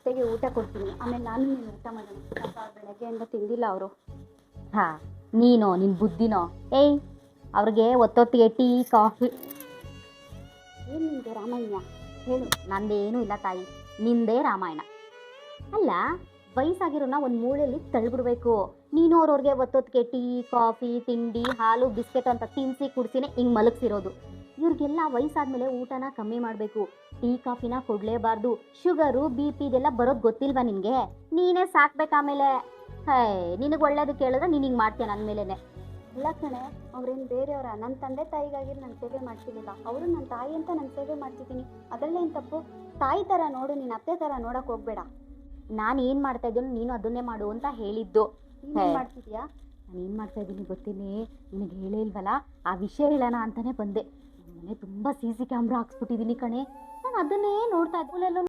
ಅತ್ತೆಗೆ ಊಟ ಕೊಡ್ತೀನಿ, ಆಮೇಲೆ ನಾನು ನೀನು ಊಟ ಮಾಡೋಣ. ಪಾಪ ಬೆಳಗ್ಗೆಯಿಂದ ತಿಂದಿಲ್ಲ ಅವರು. ಹಾಂ, ನೀನೋ ನಿನ್ನ ಬುದ್ಧಿನೋ? ಏಯ್, ಅವ್ರಿಗೆ ಒತ್ತೊತ್ತಿಗೆ ಟೀ ಕಾಫಿ. ಏನು ನಿಂದು ರಾಮಾಯಣ ಹೇಳು. ನಂದೇನೂ ಇಲ್ಲ ತಾಯಿ, ನಿಂದೇ ರಾಮಾಯಣ. ಅಲ್ಲ, ವಯಸ್ಸಾಗಿರೋನ ಒಂದು ಮೂಲೆಯಲ್ಲಿ ತಳ್ಳಿಬಿಡ್ಬೇಕು. ನೀನು ಅವ್ರವ್ರಿಗೆ ಒತ್ತೊತ್ತಿಗೆ ಟೀ ಕಾಫಿ ತಿಂಡಿ ಹಾಲು ಬಿಸ್ಕೆಟ್ ಅಂತ ತಿನ್ನಿಸಿ ಕುಡಿಸಿನೇ ಹಿಂಗೆ ಮಲಗಿಸಿರೋದು. ಇವ್ರಿಗೆಲ್ಲ ವಯಸ್ಸಾದ್ಮೇಲೆ ಊಟನ ಕಮ್ಮಿ ಮಾಡಬೇಕು, ಟೀ ಕಾಫಿನ ಕೊಡಲೇಬಾರ್ದು. ಶುಗರು BP ಇದೆಲ್ಲ ಬರೋದು ಗೊತ್ತಿಲ್ವಾ ನಿನಗೆ? ನೀನೇ ಸಾಕ್ಬೇಕಾಮೇಲೆ. ಹೇ, ನಿನಗೆ ಒಳ್ಳೇದು ಕೇಳಿದ್ರೆ ನೀನು ಹಿಂಗೆ ಮಾಡ್ತೀಯ ನನ್ನ ಮೇಲೇ. ಇಲ್ಲ ಕಣೆ, ಅವ್ರೇನು ಬೇರೆಯವರ. ನನ್ನ ತಂದೆ ತಾಯಿಗಾಗಿ ನಾನು ಸೇವೆ ಮಾಡ್ತಿದ್ದಿಲ್ಲ, ಅವರು ನನ್ನ ತಾಯಿ ಅಂತ ನಾನು ಸೇವೆ ಮಾಡ್ತಿದ್ದೀನಿ. ಅದರಲ್ಲೇನು ತಪ್ಪು? ತಾಯಿ ಥರ ನೋಡು, ನೀನು ಅತ್ತೆ ಥರ ನೋಡೋಕೆ ಹೋಗ್ಬೇಡ. ನಾನು ಏನು ಮಾಡ್ತಾ ಇದ್ದೀನೋ ನೀನು ಅದನ್ನೇ ಮಾಡು ಅಂತ ಹೇಳಿದ್ದು. ನೀನು ಮಾಡ್ತಿದ್ಯಾ? ನಾನು ಏನು ಮಾಡ್ತಾ ಇದ್ದೀನಿ ಗೊತ್ತೇನೆ, ನಿನಗೆ ಹೇಳೇ ಇಲ್ವಲ್ಲ, ಆ ವಿಷಯ ಹೇಳೋಣ ಅಂತಲೇ ಬಂದೆ. ನಮ್ಮನೆ ತುಂಬ CC ಕ್ಯಾಮ್ರಾ ಹಾಕ್ಸ್ಬಿಟ್ಟಿದ್ದೀನಿ ಕಣೆ. ನಾನು ಅದನ್ನೇ ನೋಡ್ತಾ ಇದ್ದೆ.